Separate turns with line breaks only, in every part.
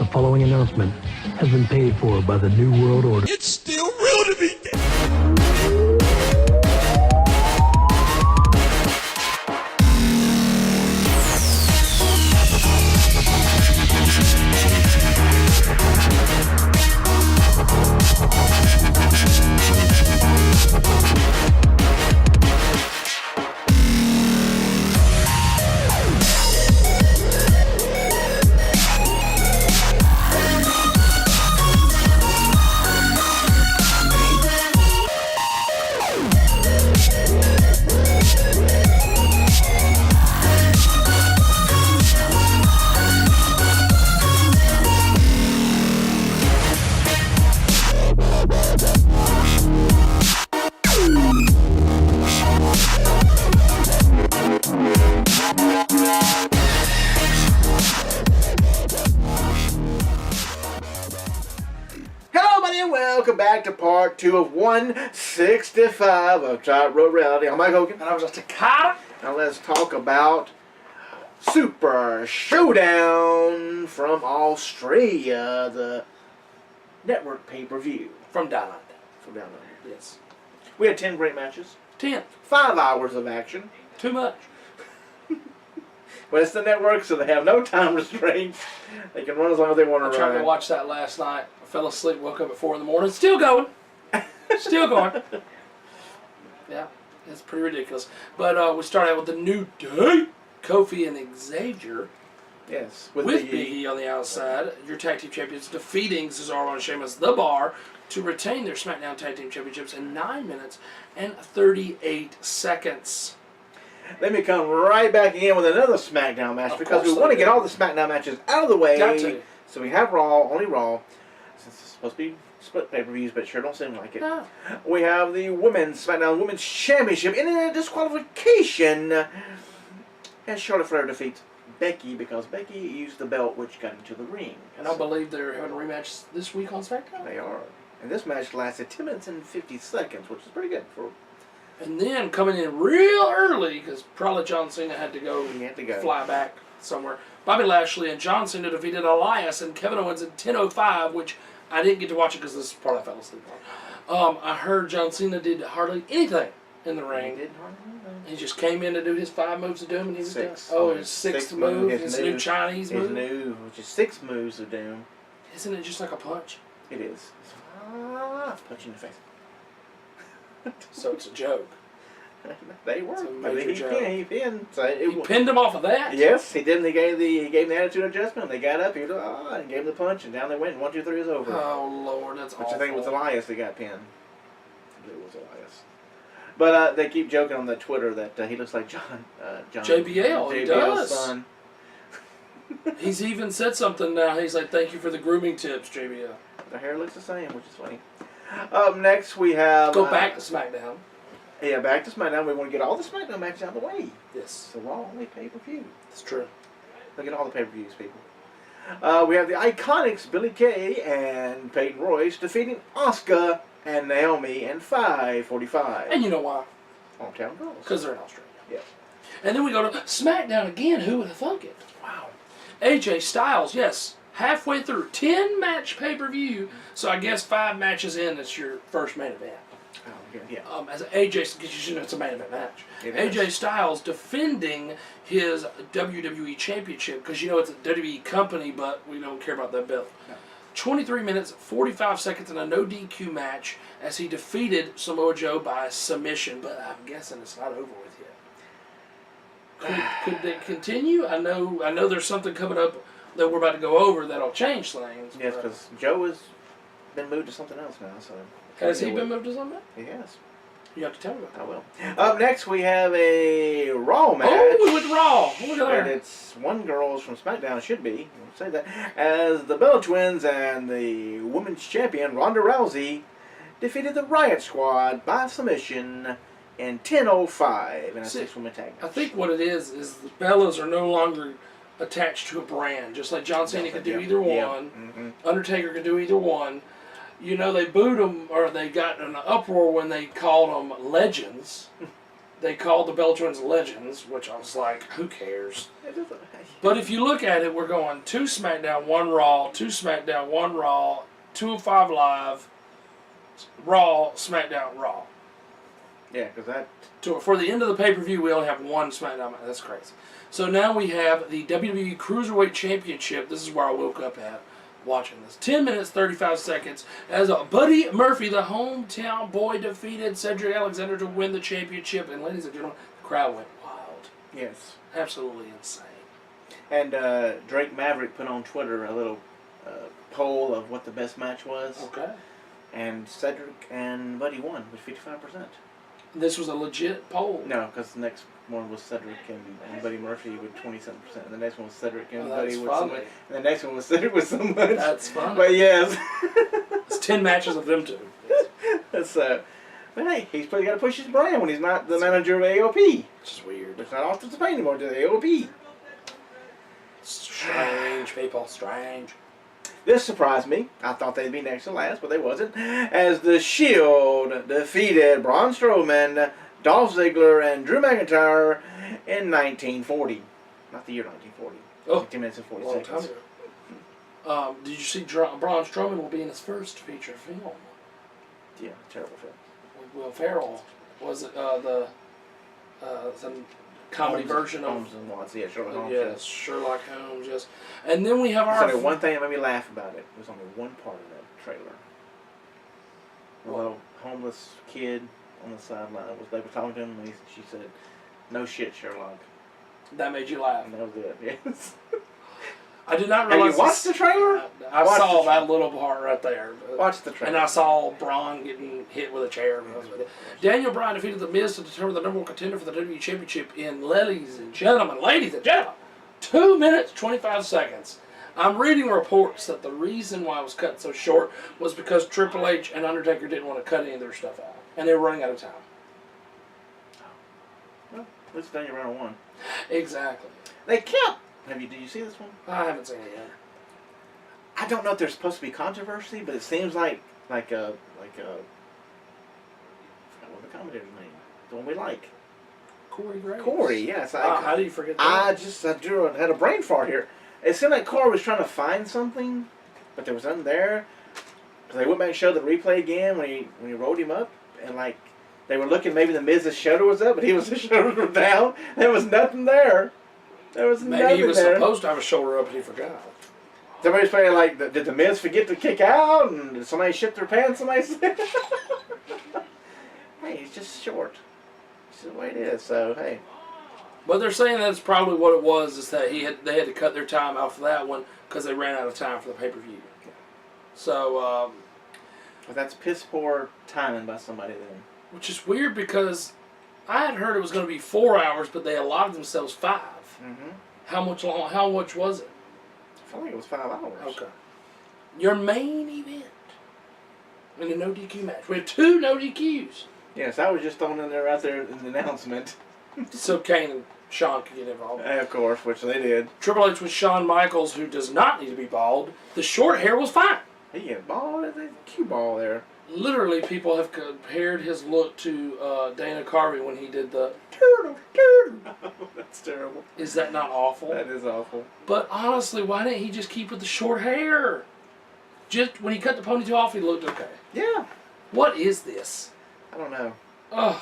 The following announcement has been paid for by the New World Order.
It's still real to me. Welcome back to part 2 of 165 of Top Road Reality. I'm Mike Hogan.
And I was just a cop.
Now let's talk about Super Showdown from Australia, the network pay-per-view.
From Down Under.
From Down Under.
Yes.
We had 10 great matches.
10.
5 hours of action.
Too much.
But it's the network, so they have no time restraints. They can run as long as they want to
I
run.
tried to watch that last night. I fell asleep, woke up at 4 in the morning. Still going. Still going. Yeah, it's pretty ridiculous. But we start out with the New Day. Kofi and Xavier.
Yes.
With Biggie on the outside. Your tag team champions defeating Cesaro and Sheamus, The Bar, to retain their SmackDown Tag Team Championships in 9 minutes and 38 seconds.
Let me come right back in with another SmackDown match because we want to get all the SmackDown matches out of the way.
Got to.
So we have Raw, only Raw, since it's supposed to be split pay-per-views, but it sure don't seem like it.
No.
We have the SmackDown Women's Championship in a disqualification as Charlotte Flair defeats Becky because Becky used the belt which got into the ring.
And I believe they're having a rematch this week on SmackDown.
They are. And this match lasted 10 minutes and 50 seconds, which is pretty good for...
And then coming in real early, because probably John Cena had to go fly back somewhere. Bobby Lashley and John Cena defeated Elias and Kevin Owens in 10:05, which I didn't get to watch it because this is part I fell asleep on. I heard John Cena did hardly anything in the ring.
He did hardly anything.
He just came in to do his 5 moves of doom and he was done.
Six.
Oh, his sixth move, his new Chinese move.
His new, which is 6 moves of doom.
Isn't it just like a punch?
It is. Punch in the face.
So it's a joke.
They were.
It's a major joke.
He pinned. So
He pinned him off of that?
Yes, he did. He gave the attitude adjustment. They got up, and gave him the punch, and down they went. 1, 2, 3 is over.
Oh, Lord, that's awful.
Which I think was Elias that got pinned. I believe it was Elias. But they keep joking on the Twitter that he looks like John
JBL, he does.
Son.
He's even said something now. He's like, thank you for the grooming tips, JBL.
The hair looks the same, which is funny. Up next, we have...
Go back to SmackDown.
Yeah, back to SmackDown. We want to get all the SmackDown matches out of the way.
Yes.
So Raw only pay-per-view.
That's true.
Look at all the pay-per-views, people. We have the IIconics, Billie Kay and Peyton Royce, defeating Asuka and Naomi in 5:45.
And you know why?
Hometown girls.
Because they're in Australia.
Yes.
And then we go to SmackDown again. Who would have thunk it? Wow. AJ Styles, yes. Halfway through. 10-match pay-per-view. So I guess 5 matches in, it's your first main event.
Oh, yeah.
As AJ, because you should know it's a main event match.
AJ
Styles defending his WWE Championship, because you know it's a WWE company, but we don't care about that belt.
No.
23 minutes, 45 seconds in a no DQ match as he defeated Samoa Joe by submission, but I'm guessing it's not over with yet. Could they continue? I know there's something coming up that we're about to go over that'll change things.
Yes, because Joe has been moved to something else now. So
has he been moved to something?
He has.
You have to tell me.
I will. Up next, we have a Raw match.
Oh, we went Raw. Look at
And
that.
it's one girls from SmackDown, should be. I'll say that. As the Bella Twins and the Women's Champion, Ronda Rousey, defeated the Riott Squad by submission in 10:05 in a 6-woman tag match.
I think what it is the Bellas are no longer attached to a brand. Just like John Cena could do either one.
Mm-hmm.
Undertaker could do either one. You know, they booed them, or they got an uproar when they called them legends. they called the Bella Twins legends, which I was like, who cares? But if you look at it, we're going 2 SmackDown, 1 Raw, 2 SmackDown, 1 Raw, 205 Live, Raw, SmackDown, Raw.
Yeah, because that...
For the end of the pay-per-view, we only have 1 SmackDown. That's crazy. So now we have the WWE Cruiserweight Championship. This is where I woke up at watching this. 10 minutes, 35 seconds. As Buddy Murphy, the hometown boy, defeated Cedric Alexander to win the championship. And ladies and gentlemen, the crowd went wild.
Yes.
Absolutely insane.
And Drake Maverick put on Twitter a little poll of what the best match was.
Okay.
And Cedric and Buddy won with 55%.
This was a legit poll.
No, because the next one was Cedric and Buddy Murphy with 27%. And the next one was Cedric and Buddy with somebody. And the next one was Cedric with so much.
That's funny.
But yes.
It's 10 matches of them two.
That's but hey, he's probably got to push his brand when he's not the manager of AOP. Which
is weird.
It's not Austin Spain anymore, to the AOP.
Strange, people. Strange.
This surprised me. I thought they'd be next to last, but they wasn't. As the Shield defeated Braun Strowman, Dolph Ziggler, and Drew McIntyre in 1940. Not the year 1940.
Oh,
15 minutes and 40
long
seconds.
Time ago. Did you see Braun Strowman will be in his first feature film?
Yeah, terrible film.
With Will Ferrell. Was it some comedy version of
Holmes and Watson? Yeah, Sherlock Holmes.
Yes, Sherlock Holmes, yes. And then we have our...
There's only one thing that made me laugh about it. There was only one part of that trailer. A little homeless kid on the sideline. They were talking to him, and she said, "No shit, Sherlock."
That made you laugh.
And that was it, yes.
I did not realize...
Have you watched the trailer?
I saw that little part right there.
Watch the trailer.
And I saw Braun getting hit with a chair. Daniel Bryan defeated The Miz to determine the number 1 contender for the WWE Championship in, ladies and gentlemen, 2 minutes, 25 seconds. I'm reading reports that the reason why it was cut so short was because Triple H and Undertaker didn't want to cut any of their stuff out. And they were running out of time.
Well, at least Daniel Bryan won.
Exactly.
They kept... Did you see this one?
I haven't seen it yet.
I don't know if there's supposed to be controversy, but it seems like I forgot what the commentator's name. The one we like.
Corey Graves.
Corey, yes.
How do you forget that?
I had a brain fart here. It seemed like Corey was trying to find something, but there was nothing there. Because they went back and showed the replay again when he rolled him up, and like they were looking, maybe the Miz's shoulder was up, but his shoulders were down. There was nothing there. There was nothing there.
Maybe he was supposed to have a shoulder up and he forgot.
Somebody's saying, like, did the Miz forget to kick out? And did somebody shit their pants? Somebody said. Hey, he's just short. It's the way it is, so, hey.
But they're saying that's probably what it was, is that they had to cut their time out for that one because they ran out of time for the pay-per-view. So,
well, that's piss poor timing by somebody then.
Which is weird because I had heard it was going to be 4 hours, but they allotted themselves 5.
Mm-hmm.
How much was it?
I feel like it was 5 hours.
Okay. Your main event in a no DQ match. We have 2 no DQs.
Yes, I was just throwing in there right there in the announcement.
So Kane and Shawn could get involved.
Of course, which they did.
Triple H with Shawn Michaels, who does not need to be bald. The short hair was fine.
He had ball, there's a cue ball there.
Literally, people have compared his look to Dana Carvey when he did the
turtle. That's terrible.
Is that not awful?
That is awful.
But honestly, why didn't he just keep with the short hair? Just when he cut the ponytail off, he looked okay.
Yeah.
What is this?
I don't know.
Ugh,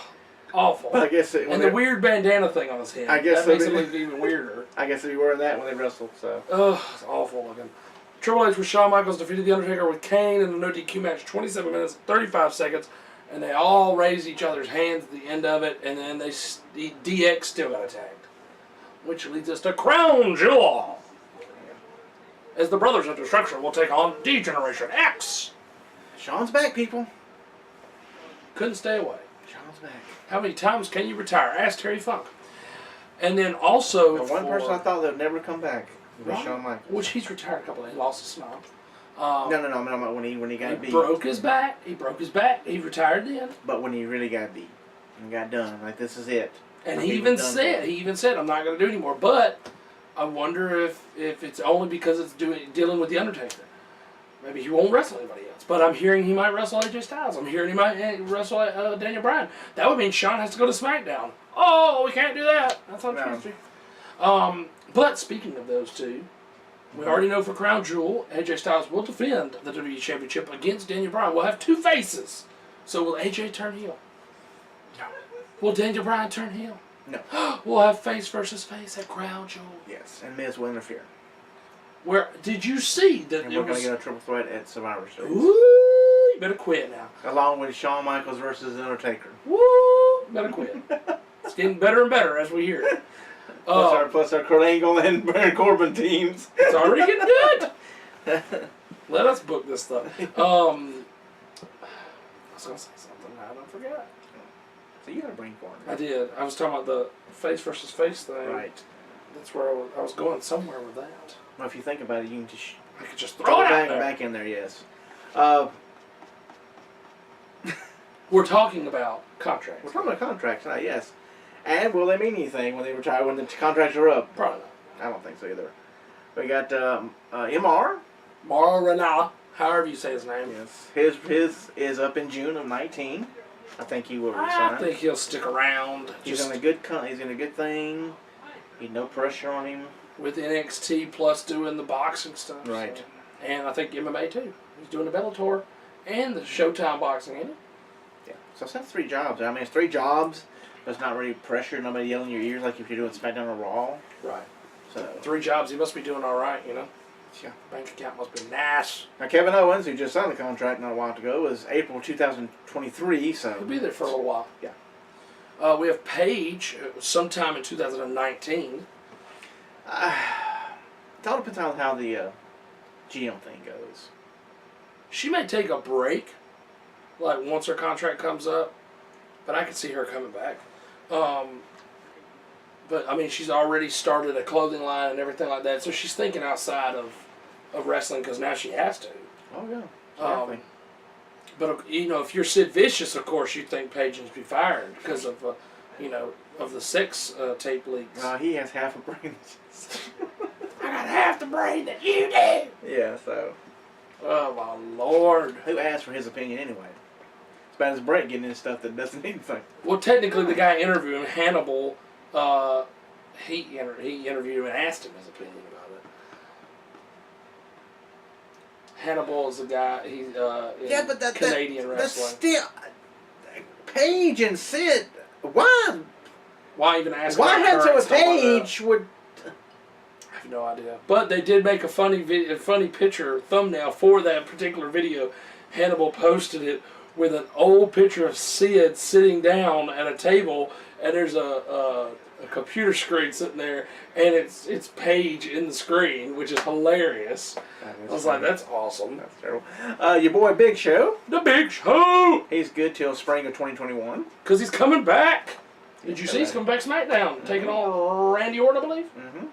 awful.
But I guess
and the weird bandana thing on his head.
I guess
that makes it look even weirder.
I guess they'd be wearing that when they wrestled. So.
Ugh, it's awful looking. Triple H with Shawn Michaels defeated The Undertaker with Kane in a no DQ match, 27 minutes, 35 seconds, and they all raised each other's hands at the end of it, and then DX still got attacked. Which leads us to Crown Jewel. As the Brothers of Destruction will take on D-Generation X.
Shawn's back, people.
Couldn't stay away.
Shawn's back.
How many times can you retire? Ask Terry Funk. And then also
the one person I thought that would never come back. Shawn Michaels.
Which he's retired a couple of days. He lost his smile.
No. When he got beat.
He broke his back. He retired then.
But when he really got beat and got done, like this is it.
And he even said, I'm not going to do anymore. But I wonder if it's only because it's dealing with the Undertaker. Maybe he won't wrestle anybody else. But I'm hearing he might wrestle AJ Styles. I'm hearing he might wrestle Daniel Bryan. That would mean Shawn has to go to SmackDown. oh, we can't do that. That's not
No.
true. But speaking of those two, we already know for Crown Jewel, AJ Styles will defend the WWE Championship against Daniel Bryan. We'll have two faces. So will AJ turn heel?
No.
Will Daniel Bryan turn heel?
No.
We'll have face versus face at Crown Jewel.
Yes, and Miz will interfere.
Where did you see that
And
it
we're going
was?
to get a triple threat at Survivor Series.
Ooh, you better quit now.
Along with Shawn Michaels versus The Undertaker.
Woo, you better quit. It's getting better and better as we hear it.
Plus our Kurt Angle and Baron Corbin teams.
It's already getting good. Let us book this stuff. I was going to say something. I don't forget.
So you got a brain corner.
I did. I was talking about the face versus face thing.
Right.
That's where I was going somewhere with that.
Well, if you think about it, you can just
I could just throw it out there.
back in there. Yes.
We're talking about contracts.
We're talking about contracts tonight. Yes. And will they mean anything when they retire? When the contracts are up?
Probably not.
I don't think so either. We got MR.
Mauro Ranallo, however you say his name.
Yes. His is up in June of 19. I think he will resign.
I think he'll stick around.
He's in a good. He's in a good thing. No pressure on him.
With NXT plus doing the boxing stuff.
Right.
So. And I think MMA too. He's doing the Bellator and the Showtime boxing, ain't it?
Yeah. So that's 3 jobs. I mean, it's 3 jobs, but it's not really pressure. Nobody yelling in your ears like if you're doing SmackDown or Raw.
Right.
So
3 jobs. He must be doing all right, you know.
Yeah.
Bank account must be nice.
Now Kevin Owens, who just signed the contract not a while ago, is April 2023. So
He'll be there for a little while.
Yeah.
We have Paige sometime in 2019.
It all depends on how the GM thing goes.
She may take a break, like once her contract comes up, but I could see her coming back. But I mean, she's already started a clothing line and everything like that, so she's thinking outside of wrestling because now she has to.
Oh yeah. Exactly.
But you know, if you're Sid Vicious, of course, you'd think Paige needs to be fired because of of the sex tape leaks.
He has half a brain.
I got half the brain that you do.
Yeah. So.
Oh my Lord!
Who asked for his opinion anyway? It's about his brain getting into stuff that doesn't mean anything.
Well, technically, the guy interviewing Hannibal, he interviewed him and asked him his opinion about it. Hannibal is the guy. He's in Canadian wrestling.
That's still Paige and Sid. Why?
Why even ask?
Why
about
have
her and
to a
stuff like that?
Paige would?
I have no idea. But they did make a funny picture thumbnail for that particular video. Hannibal posted it with an old picture of Sid sitting down at a table, and there's a computer screen sitting there, and it's Paige in the screen, which is hilarious. I was like, that's awesome.
That's terrible. Your boy Big Show.
The Big Show!
He's good till spring of 2021.
Because he's coming back. Did you see he's coming back SmackDown, taking on Randy Orton, I believe?
Mm-hmm.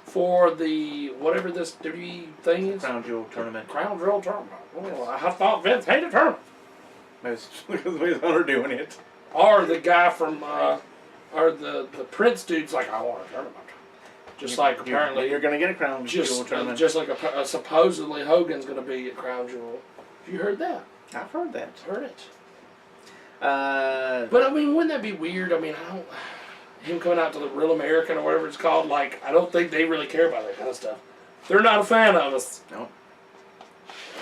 For the, whatever this WWE thing is.
Crown Jewel tournament.
Crown Jewel tournament. Oh, I thought Vince hated tournament.
Because we're doing it.
Or the guy from, or the Prince dude's like, I want a tournament. Just like apparently.
You're going to get a Crown Jewel tournament.
Just like supposedly Hogan's going to be at Crown Jewel. Have you heard that?
I've heard that.
Heard it.
But
I mean, wouldn't that be weird? I mean, him coming out to the Real American or whatever it's called, like, I don't think they really care about that kind of stuff. They're not a fan of us.
No.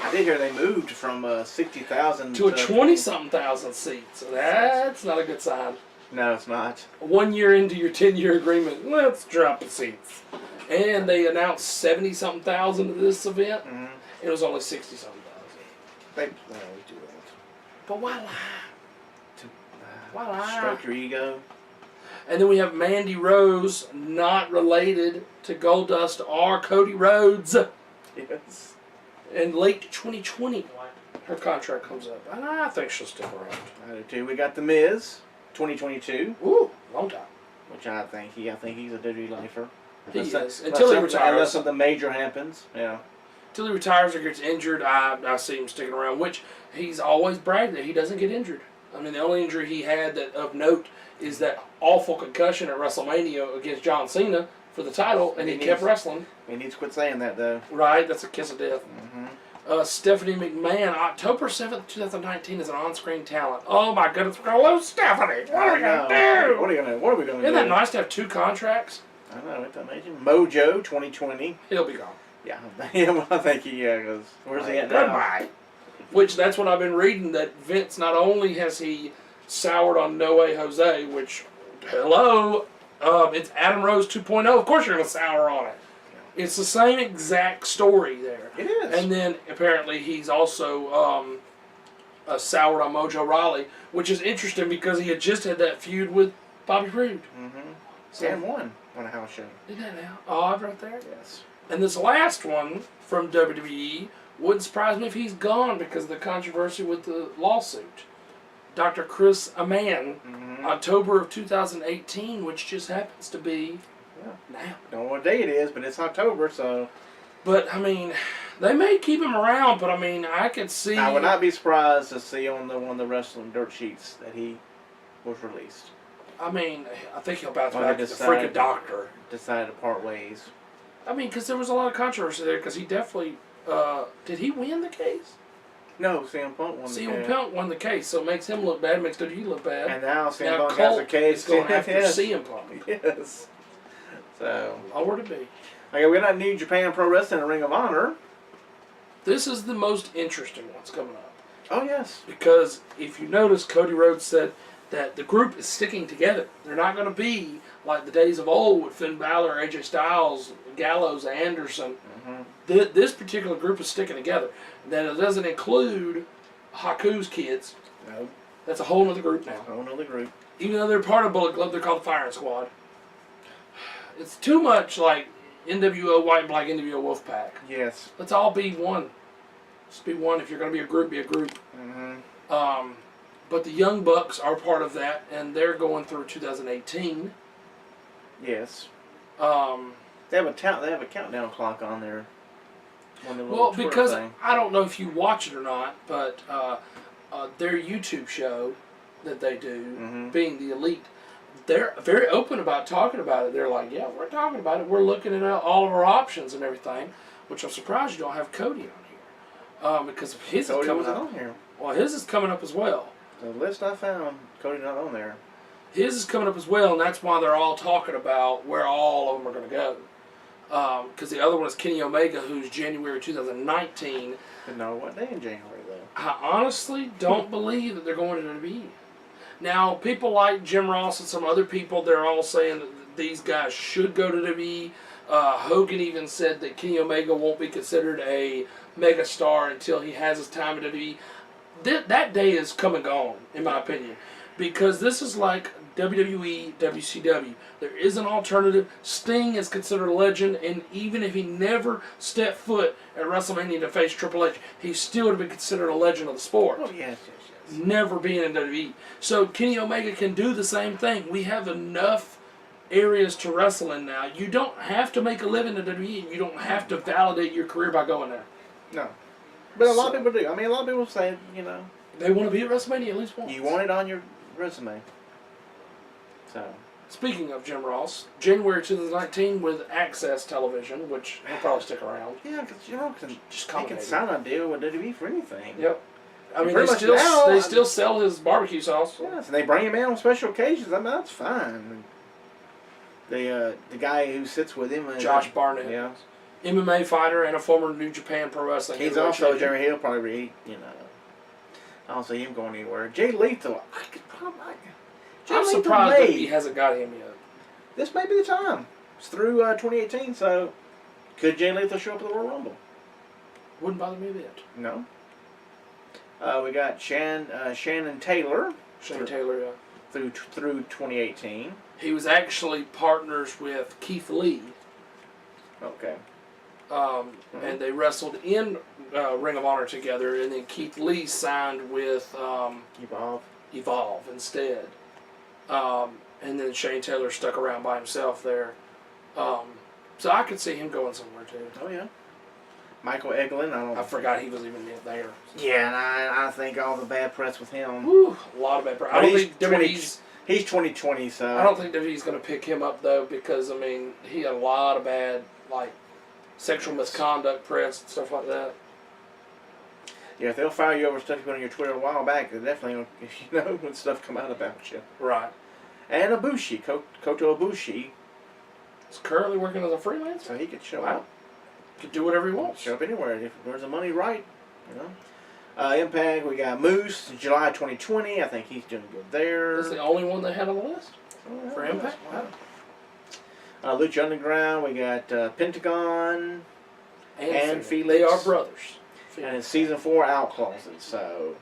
I did hear they moved from 60,000
to a 20-something thousand seats. So that's not a good sign.
No, it's not.
1 year into your 10-year agreement, let's drop the seats. And they announced 70-something thousand at this event.
Mm-hmm.
It was only 60-something thousand.
They always do that.
But why lie? Why lie?
Stroke your ego.
And then we have Mandy Rose, not related to Goldust or Cody Rhodes.
Yes.
In late 2020, her contract comes up. And I think she'll stick around.
I do too. We got The Miz, 2022.
Ooh, long time.
Which I think he's a WWE lifer.
He is. Until he retires.
Unless something major happens. Yeah.
Until he retires or gets injured, I see him sticking around, which he's always bragged that he doesn't get injured. I mean, the only injury he had that of note is that awful concussion at WrestleMania against John Cena for the title, and he kept wrestling.
He needs to quit saying that, though.
Right, that's a kiss of death.
Mm-hmm.
Stephanie McMahon, October 7th, 2019 is an on-screen talent. Oh my goodness, hello Stephanie! What are we going to do?
What are we going to do?
Isn't that nice to have 2 contracts?
I know, it's amazing. Mojo 2020.
He'll be gone.
Yeah, I think because where's he at now?
Goodbye. Which, that's what I've been reading, that Vince, not only has he soured on No Way Jose, which, hello, it's Adam Rose 2.0. Of course you're going to sour on it. It's the same exact story there.
It is.
And then, apparently, he's also soured on Mojo Rawley, which is interesting because he had just had that feud with Bobby Roode.
Mm-hmm. Sam won on a house show.
Isn't that now? Odd right there?
Yes.
And this last one from WWE wouldn't surprise me if he's gone because of the controversy with the lawsuit. Dr. Chris Amann, October of 2018, which just happens to be now.
Don't know what day it is, but it's October, so.
But, I mean, they may keep him around, but, I mean, I could see.
I would not be surprised to see on one of the wrestling dirt sheets that he was released.
I mean, I think he'll bounce back as a freaking doctor.
Decided to part ways.
I mean, because there was a lot of controversy there, because he definitely, did he win the case?
No, CM Punk won the case.
CM Punk won the case, so it makes him look bad, makes WWE look bad.
And now CM Punk has a case
going after CM Punk.
Yes. So.
Nowhere to be.
Okay, we got New Japan Pro Wrestling and Ring of Honor.
This is the most interesting one's coming up.
Oh, yes.
Because if you notice, Cody Rhodes said that the group is sticking together. They're not going to be like the days of old with Finn Balor, AJ Styles, Gallows, Anderson. This particular group is sticking together. Then it doesn't include Haku's kids.
No.
That's a whole other group now.
A whole other group.
Even though they're part of Bullet Club, they're called the Firing Squad. It's too much like NWO White and Black, NWO Wolfpack.
Yes.
Let's all be one. Just be one. If you're going to be a group, be a group. But the Young Bucks are part of that, and they're going through 2018.
Yes.
They
have a countdown clock on there.
Well, because I don't know if you watch it or not, but their YouTube show that they do, being the Elite, they're very open about talking about it. They're like, yeah, we're talking about it. We're looking at all of our options and everything, which I'm surprised you don't have Cody on here. Because his is coming up.
On here.
Well, his is coming up as well.
The list I found, Cody not on there.
His is coming up as well, and that's why they're all talking about where all of them are going to go. Because the other one is Kenny Omega, who's January 2019.
But no, what day in January, though?
I honestly don't believe that they're going to WWE. Now, people like Jim Ross and some other people, they're all saying that these guys should go to WWE. Hogan even said that Kenny Omega won't be considered a megastar until he has his time at WWE. That day is come and gone, in my opinion. Because this is like WWE, WCW. There is an alternative. Sting is considered a legend, and even if he never stepped foot at WrestleMania to face Triple H, he still would have been considered a legend of the sport.
Oh, yes.
Never being in WWE. So Kenny Omega can do the same thing. We have enough areas to wrestle in now. You don't have to make a living in WWE, and you don't have to validate your career by going there.
No. But a lot of people do. I mean, a lot of people say,
they want to be at WrestleMania at least once.
You want it on your resume. So.
Speaking of Jim Ross, January 2019 with Access Television, which he'll probably stick around.
Yeah, because Jim Ross can
just
sign a deal with WWE for anything.
Yep. I mean, they still sell his barbecue sauce.
Yes, and they bring him in on special occasions. I mean, that's fine. The guy who sits with him,
Josh Barnett, MMA fighter and a former New Japan Pro Wrestling.
He's also Jerry Hill. Probably I don't see him going anywhere. Jay Lethal.
I'm surprised that he hasn't got him yet.
This may be the time. It's through 2018, so could Jay Lethal show up at the Royal Rumble?
Wouldn't bother me a bit.
No. We got Shannon Taylor. Through 2018.
He was actually partners with Keith Lee.
Okay.
And they wrestled in Ring of Honor together, and then Keith Lee signed with Evolve instead. And then Shane Taylor stuck around by himself there. So I could see him going somewhere too.
Oh yeah. Michael Eglin,
I forgot he was even there.
Yeah, and I think all the bad press with him.
Whew, a lot of bad press. I don't think
he's 2020, so
I don't think WWE's going to pick him up though, because I mean he had a lot of bad sexual misconduct press and stuff like that.
Yeah, if they'll fire you over stuff you put on your Twitter a while back, they definitely, when stuff come out about you.
Right.
And Ibushi, Kota Ibushi.
He's currently working as a freelancer.
So he could show up.
Could do whatever he wants.
Show up anywhere if there's the money right, Impact, we got Moose, July 2020. I think he's doing good there.
That's the only one they had on the list for Impact.
Wow. Lucha Underground, we got Pentagon and Felix.
They are brothers.
And it's season 4 Outclaws. So,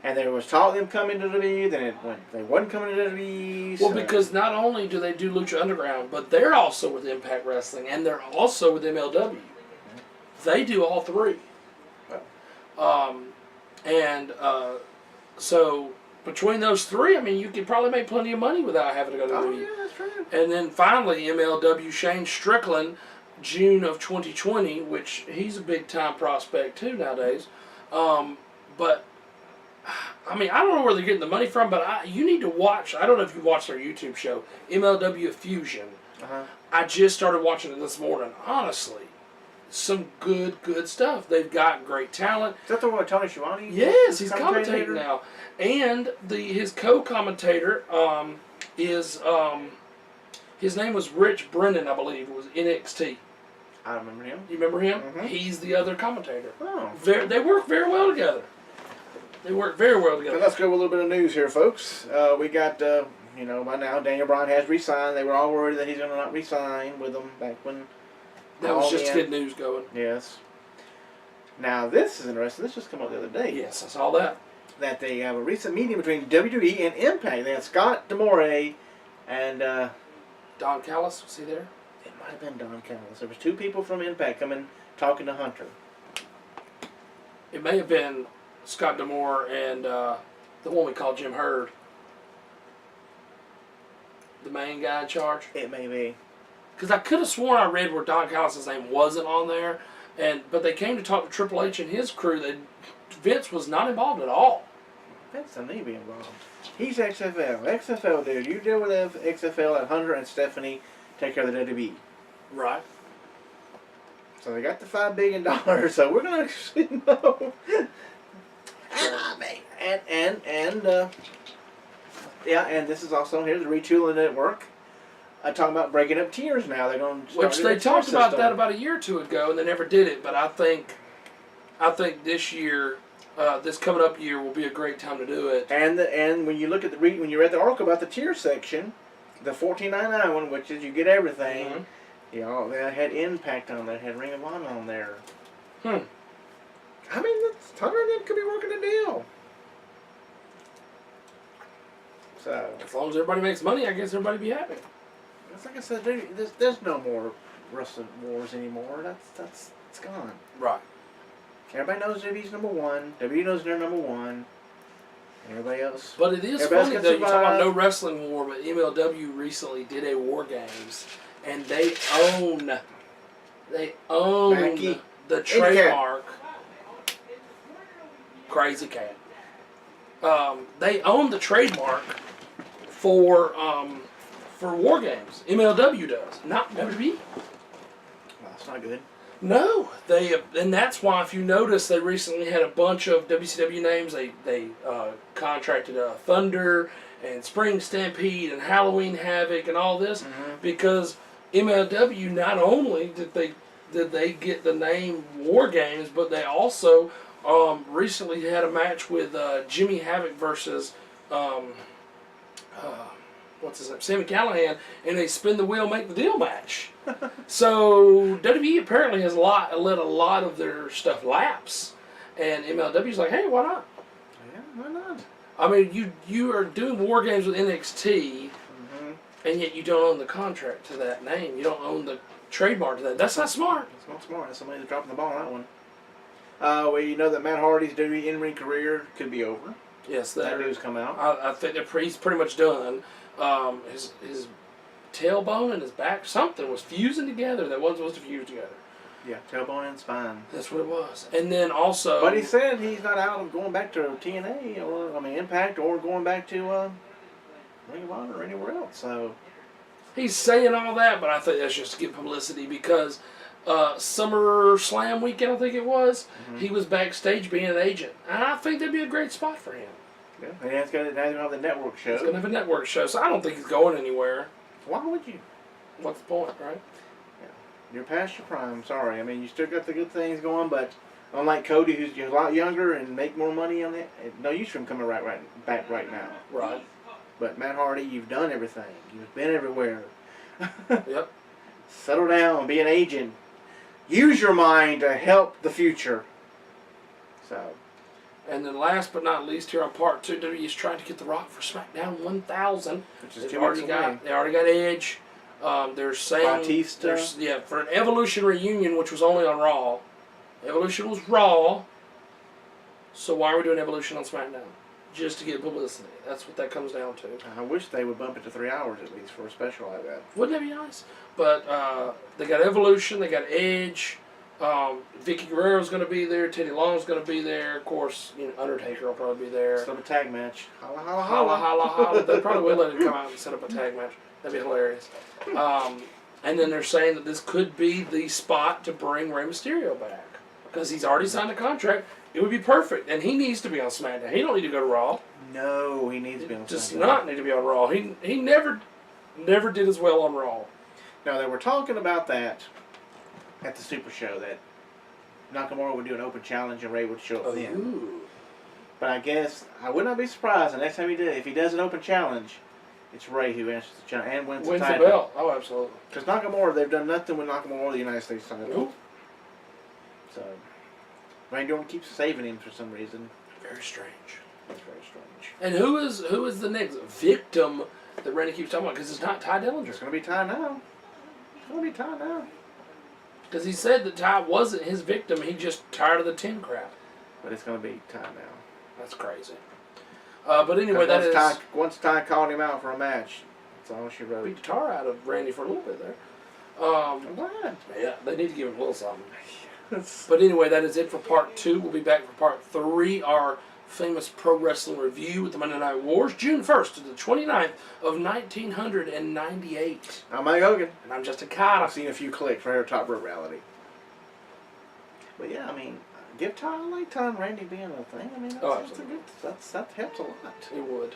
and there was talk of them coming to WWE, then they wasn't coming to WWE.
Well, because not only do they do Lucha Underground, but they're also with Impact Wrestling, and they're also with MLW. They do all three. So between those three, I mean, you could probably make plenty of money without having to go to WWE.
Oh, yeah, that's true.
And then finally, MLW Shane Strickland, June of 2020, which he's a big-time prospect too nowadays. But, I mean, I don't know where they're getting the money from, but you need to watch. I don't know if you watched their YouTube show, MLW Fusion. I just started watching it this morning. Honestly, some good stuff. They've got great talent.
Is that the one with Tony Schiavone?
Yes, he's commentating now. And his co-commentator is, his name was Rich Brennan, I believe. It was NXT.
I remember him.
You remember him?
Mm-hmm.
He's the other commentator.
Oh.
They work very well together. They work very well together.
So let's go with a little bit of news here, folks. We got, by now Daniel Bryan has re-signed. They were all worried that he's going to not re-sign with them back when...
That was just to get news going.
Yes. Now, this is interesting. This just came out the other day.
Yes, I saw that.
That they have a recent meeting between WWE and Impact. They had Scott D'Amore and...
Don Callis, was he there?
It might have been Don Callis. There was 2 people from Impact coming talking to Hunter.
It may have been Scott D'Amore and the one we call Jim Hurd. The main guy in charge.
It may be.
Because I could have sworn I read where Don Callis' name wasn't on there, but they came to talk to Triple H and his crew. That Vince was not involved at all.
Vince doesn't need to be involved. He's XFL. XFL, dude. You deal with XFL, and Hunter and Stephanie take care of the WWE.
Right.
So they got the $5 billion, so we're going to actually know. And this is also, here's the retooling network. Talking about breaking up tiers now. They're going to start.
Which they talked about that about a year or two ago, and they never did it. But I think this year, this coming up year, will be a great time to do it.
And when you look at when you read the article about the tier section, the $14.99 one, which is you get everything. Mm-hmm. They had Impact on there, had Ring of Honor on there. I mean, Hunter and them could be working a deal. So
as long as everybody makes money, I guess everybody be happy.
It's like I said, there's no more wrestling wars anymore. It's gone.
Right.
Everybody knows WWE's number one. WWE knows they're number one. Everybody else.
But it is funny though. You talk about no wrestling war, but MLW recently did a War Games, and they own
Becky.
The trademark. Crazy Cat. They own the trademark for War Games. MLW does, not WWE.
Well, that's not good.
No, and that's why if you notice, they recently had a bunch of WCW names. They contracted Thunder and Spring Stampede and Halloween Havoc and all this because MLW not only did they get the name War Games, but they also recently had a match with Jimmy Havoc versus what's his name, Sami Callihan, and they spin the wheel, make the deal match. So WWE apparently has let a lot of their stuff lapse, and MLW's like, hey, why not?
Yeah, why not?
I mean, you are doing War Games with NXT, and yet you don't own the contract to that name. You don't own the trademark to that. That's not smart.
That's not smart. That's somebody that's dropping the ball on that one. Well, you know that Matt Hardy's WWE in-ring career could be over.
Yes,
that news come out.
I think he's pretty much done. His tailbone and his back, something was fusing together that wasn't supposed to fuse together.
Yeah, tailbone and spine.
That's what it was. And then also...
But he said he's not out of going back to TNA, Impact, or going back to Ring of Honor or anywhere else. So
he's saying all that, but I think that's just to get publicity because SummerSlam weekend, I think it was. He was backstage being an agent. And I think that'd be a great spot for him.
Yeah, and he's going to have the network show.
He's going to have a network show, so I don't think he's going anywhere.
Why would you?
What's the point, right?
Yeah. You're past your prime, sorry. I mean, you still got the good things going, but unlike Cody, who's a lot younger and make more money on it, no use for him coming back right now.
Right.
But Matt Hardy, you've done everything. You've been everywhere.
Yep.
Settle down, be an agent. Use your mind to help the future. So.
And then last but not least, here on part 2, WWE's trying to get The Rock for SmackDown 1000.
Which is
They already got Edge. They're saying
Batista.
For an Evolution reunion, which was only on Raw. Evolution was Raw. So why are we doing Evolution on SmackDown? Just to get publicity. That's what that comes down to.
I wish they would bump it to 3 hours at least for a special like that.
Wouldn't that be nice? But they got Evolution, they got Edge. Vicky Guerrero's going to be there. Teddy Long's going to be there. Of course, Undertaker will probably be there.
Set up a tag match. Holla, holla,
Holla,
holla.
holla, holla. They probably will let him come out and set up a tag match. That'd be hilarious. And then they're saying that this could be the spot to bring Rey Mysterio back. Because he's already signed a contract. It would be perfect. And he needs to be on SmackDown. He don't need to go to Raw.
No, he needs to be on SmackDown.
Does not need to be on Raw. He never did as well on Raw.
Now, they were talking about that at the Super Show, that Nakamura would do an open challenge and Rey would show up then. But I guess I would not be surprised the next time if he does an open challenge, it's Rey who answers the challenge and wins the title.
The belt. Oh, absolutely.
Because Nakamura, they've done nothing with Nakamura or the United States title.
Nope.
So, Randy Orton keeps saving him for some reason.
Very strange.
That's very strange.
And who is the next victim that Randy keeps talking about? Because it's not Ty Dillinger.
It's going to be Ty now. It's going to be Ty now.
Because he said that Ty wasn't his victim. He just tired of the 10 crap.
But it's going to be Ty now.
That's crazy. But anyway,
once Ty called him out for a match, that's all she wrote.
Beat the tar out of Randy for a little bit there.
I'm glad.
Yeah, they need to give him a little something. But anyway, that is it for part 2. We'll be back for part 3, our famous pro wrestling review with the Monday Night Wars, June 1st to the 29th of 1998.
I'm Mike Hogan.
And I'm just a cat.
I've seen a few clicks for her Top Rope Reality. But yeah, I mean, give Ty, I like Ty and Randy being a thing. I mean, that helps a lot.
It would.